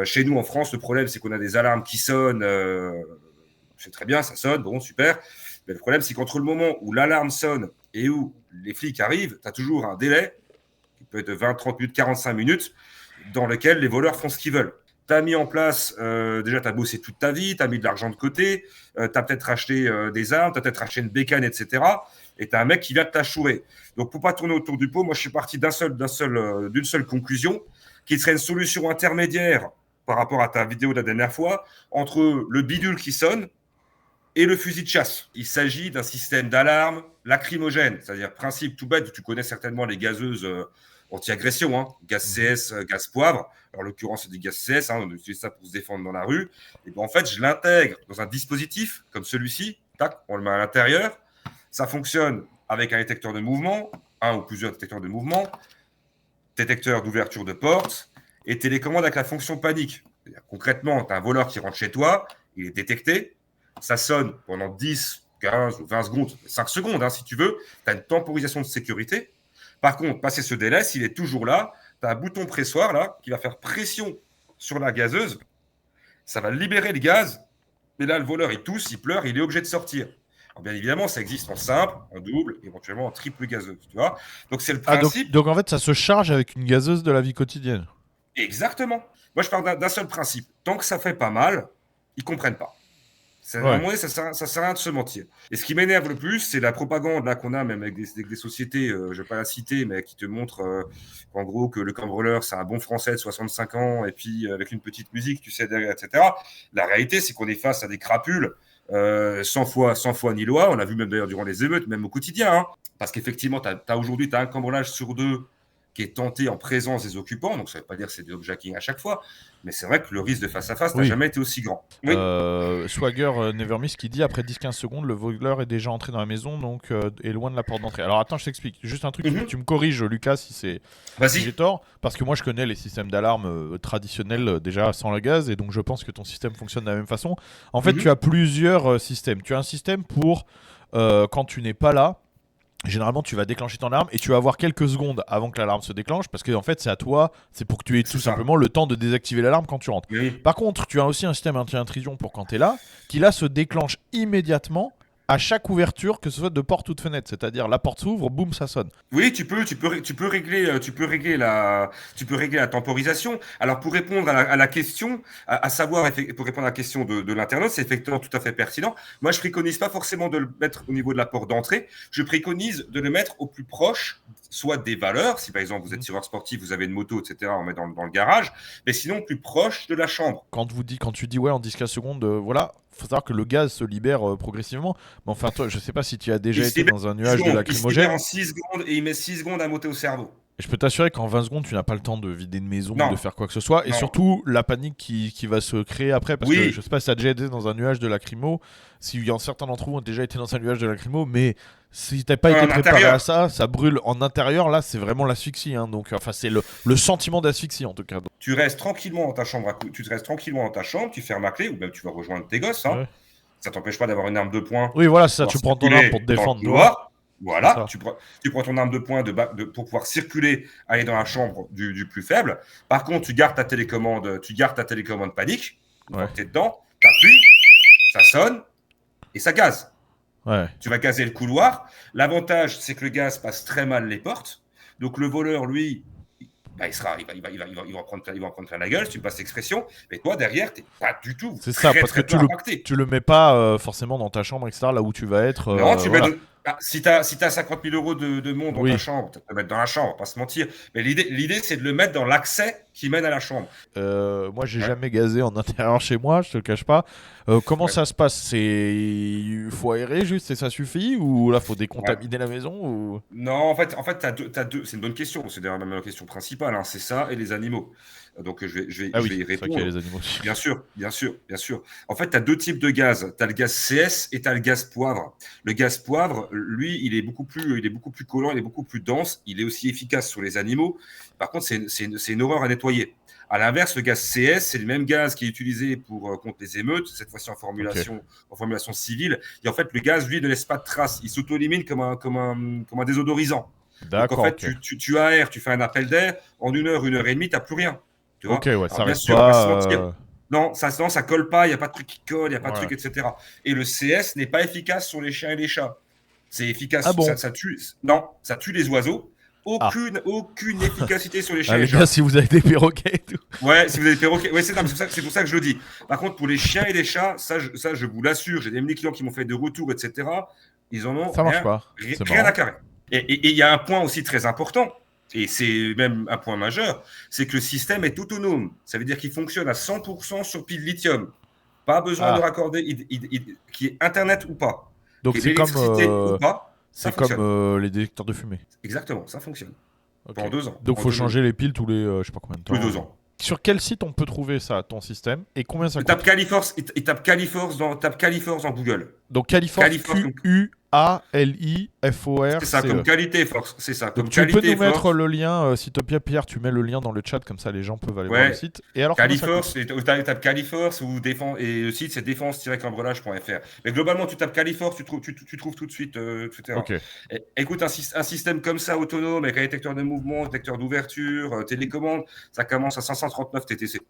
Chez nous, en France, le problème, c'est qu'on a des alarmes qui sonnent. C'est très bien, ça sonne, bon, super. Mais le problème, c'est qu'entre le moment où l'alarme sonne et où les flics arrivent, tu as toujours un délai qui peut être de 20, 30 minutes, 45 minutes, dans lequel les voleurs font ce qu'ils veulent. Tu as mis en place, déjà, tu as bossé toute ta vie, tu as mis de l'argent de côté, tu as peut-être acheté des armes, tu as peut-être acheté une bécane, etc. Et tu as un mec qui vient te t'achourer. Donc, pour pas tourner autour du pot, moi, je suis parti d'une seule conclusion, qui serait une solution intermédiaire par rapport à ta vidéo de la dernière fois, entre le bidule qui sonne et le fusil de chasse. Il s'agit d'un système d'alarme lacrymogène, c'est-à-dire principe tout bête, tu connais certainement les gazeuses anti-agression, hein, gaz CS, gaz poivre. Alors, en l'occurrence, c'est du gaz CS, hein, on utilise ça pour se défendre dans la rue. Et ben, en fait, je l'intègre dans un dispositif comme celui-ci, tac, on le met à l'intérieur. Ça fonctionne avec un détecteur de mouvement, un ou plusieurs détecteurs de mouvement, détecteur d'ouverture de porte et télécommande avec la fonction panique. Concrètement, tu as un voleur qui rentre chez toi, il est détecté, ça sonne pendant 10, 15 ou 20 secondes, 5 secondes, hein, si tu veux. Tu as une temporisation de sécurité. Par contre, passé ce délai, s'il est toujours là, tu as un bouton pressoir là qui va faire pression sur la gazeuse. Ça va libérer le gaz. Mais là, le voleur, il tousse, il pleure, il est obligé de sortir. Alors, bien évidemment, ça existe en simple, en double, éventuellement en triple gazeuse. Tu vois. Donc, c'est le principe. Donc en fait, ça se charge avec une gazeuse de la vie quotidienne. Exactement. Moi, je parle d'un seul principe. Tant que ça fait pas mal, ils comprennent pas. À un Ouais. moment donné, ça sert à rien de se mentir. Et ce qui m'énerve le plus, c'est la propagande là qu'on a, même avec des sociétés, je ne vais pas la citer, mais qui te montrent en gros que le cambrioleur, c'est un bon Français de 65 ans, et puis avec une petite musique, tu sais, derrière, etc. La réalité, c'est qu'on est face à des crapules 100 fois ni loi. On a vu même d'ailleurs durant les émeutes, même au quotidien. Hein. Parce qu'effectivement, aujourd'hui, tu as un cambriolage sur deux qui est tenté en présence des occupants. Donc, ça ne veut pas dire que c'est des objecting à chaque fois. Mais c'est vrai que le risque de face à face n'a jamais été aussi grand. Oui. Swagger Nevermiss qui dit après 10-15 secondes, le voleur est déjà entré dans la maison, donc est loin de la porte d'entrée. Alors attends, je t'explique. Juste un truc, tu me corriges, Lucas, si j'ai tort. Parce que moi, je connais les systèmes d'alarme traditionnels déjà sans le gaz, et donc je pense que ton système fonctionne de la même façon. En fait, tu as plusieurs systèmes. Tu as un système pour quand tu n'es pas là. Généralement, tu vas déclencher ton alarme et tu vas avoir quelques secondes avant que l'alarme se déclenche parce que en fait, c'est à toi, c'est pour que tu aies tout simplement le temps de désactiver l'alarme quand tu rentres. Oui. Par contre, tu as aussi un système anti-intrusion pour quand tu es là, qui là se déclenche immédiatement à chaque ouverture, que ce soit de porte ou de fenêtre. C'est-à-dire la porte s'ouvre, boum, ça sonne. Oui, tu peux régler la temporisation. Alors pour répondre à la question, à savoir pour répondre à la question de l'internaute, c'est effectivement tout à fait pertinent. Moi, je préconise pas forcément de le mettre au niveau de la porte d'entrée. Je préconise de le mettre au plus proche, soit des valeurs. Si par exemple vous êtes tireur sportif, vous avez une moto, etc. On met dans le garage. Mais sinon plus proche de la chambre. Quand tu dis ouais en 10-15 secondes, voilà. Faut savoir que le gaz se libère progressivement. Mais enfin, toi, je sais pas si tu as déjà été dans un nuage de lacrymogène. Il se libère en 6 secondes et il met 6 secondes à monter au cerveau. Et je peux t'assurer qu'en 20 secondes, tu n'as pas le temps de vider une maison, non. de faire quoi que ce soit. Et surtout, la panique qui va se créer après. Parce que je sais pas si tu as déjà été dans un nuage de lacrymo. Si certains d'entre vous ont déjà été dans un nuage de lacrymo. Mais si t'as pas été préparé à ça, ça brûle en intérieur. Là, c'est vraiment l'asphyxie. Hein. Donc, enfin, c'est le sentiment d'asphyxie en tout cas. Tu restes tranquillement dans ta chambre. Tu fermes la clé ou même tu vas rejoindre tes gosses. Hein. Ouais. Ça t'empêche pas d'avoir une arme de poing. Oui, voilà, c'est ça. Tu prends ton arme pour te défendre. Voilà, tu prends ton arme de poing pour pouvoir circuler, aller dans la chambre du plus faible. Par contre, tu gardes ta télécommande panique. Ouais. Tu es dedans, tu appuies, ça sonne et ça gaze. Ouais. Tu vas gazer le couloir. L'avantage, c'est que le gaz passe très mal les portes. Donc le voleur, lui, il va en prendre plein la gueule, si tu me passes l'expression. Mais toi, derrière, t'es pas du tout. C'est ça, parce que tu le mets pas forcément dans ta chambre, etc., là où tu vas être. Non, tu mets. Si t'as 50 000 euros de monde dans ta chambre, tu peux le mettre dans la chambre, pas se mentir. Mais l'idée, c'est de le mettre dans l'accès qui mène à la chambre. Moi, j'ai jamais gazé en intérieur chez moi, je te le cache pas. Comment ça se passe ? Il faut aérer juste et ça suffit ? Ou là, faut décontaminer la maison ou... Non, en fait, t'as deux. C'est une bonne question. C'est d'ailleurs même la question principale. Hein. C'est ça et les animaux. Donc, je vais y répondre. C'est vrai qu'il y a les animaux aussi. Bien sûr. En fait, tu as deux types de gaz. Tu as le gaz CS et tu as le gaz poivre. Le gaz poivre, lui, il est beaucoup plus collant, il est beaucoup plus dense. Il est aussi efficace sur les animaux. Par contre, c'est une horreur à nettoyer. À l'inverse, le gaz CS, c'est le même gaz qui est utilisé contre les émeutes, cette fois-ci en formulation civile. Et en fait, le gaz, lui, ne laisse pas de traces. Il s'auto-élimine comme un désodorisant. Donc, en fait, tu aères, tu fais un appel d'air. En 1 heure et demie, tu n'as plus rien. Tu vois. Ok, ouais, ça Alors, bien reste sûr, on va se pas. mentir. Non, ça colle pas, il n'y a pas de truc qui colle, il n'y a pas de Ouais. truc, etc. Et le CS n'est pas efficace sur les chiens et les chats. C'est Ah efficace, bon? ça tue. Non, ça tue les oiseaux. Ah. Aucune efficacité sur les Ah, chiens et les les gars, chats. si vous avez des perroquets et tout. Ouais, si vous avez des perroquets. Ouais, c'est pour ça que je le dis. Par contre, pour les chiens et les chats, ça, je vous l'assure, j'ai des clients qui m'ont fait des retours, etc. Ils en ont Ça marche pas. C'est rien à marrant. carrer. Et il y a un point aussi très important, et c'est même un point majeur, c'est que le système est autonome. Ça veut dire qu'il fonctionne à 100% sur pile lithium. Pas besoin de Ah. raccorder, qui est Internet ou pas, Donc qui est c'est comme, l'électricité ou pas, ça fonctionne. les détecteurs de fumée. Exactement, ça fonctionne. Ok. Pendant 2 ans. Donc faut changer les piles tous les je sais pas combien de Tous les temps. 2 ans. Sur quel site on peut trouver ça, ton système, et combien ça coûte? Tape Califorce dans Google. Donc Califorce, Q-U-A-L-I-F-O-R. C'est ça, comme qualité et force. C'est ça, Donc comme tu peux qualité et nous mettre force. le lien, s'il te plaît, Pierre, tu mets le lien dans le chat, comme ça les gens peuvent aller voir le Ouais. site. Et alors, combien ça Califorce, coûte? tape Califorce ou défense, et le site c'est défense-cambrelage.fr. Mais globalement, tu tapes Califorce, tu trouves tout de suite, etc. Ok. Écoute, un système comme ça, autonome, avec un détecteur de mouvement, détecteur d'ouverture, télécommande, ça commence à 539 TTC.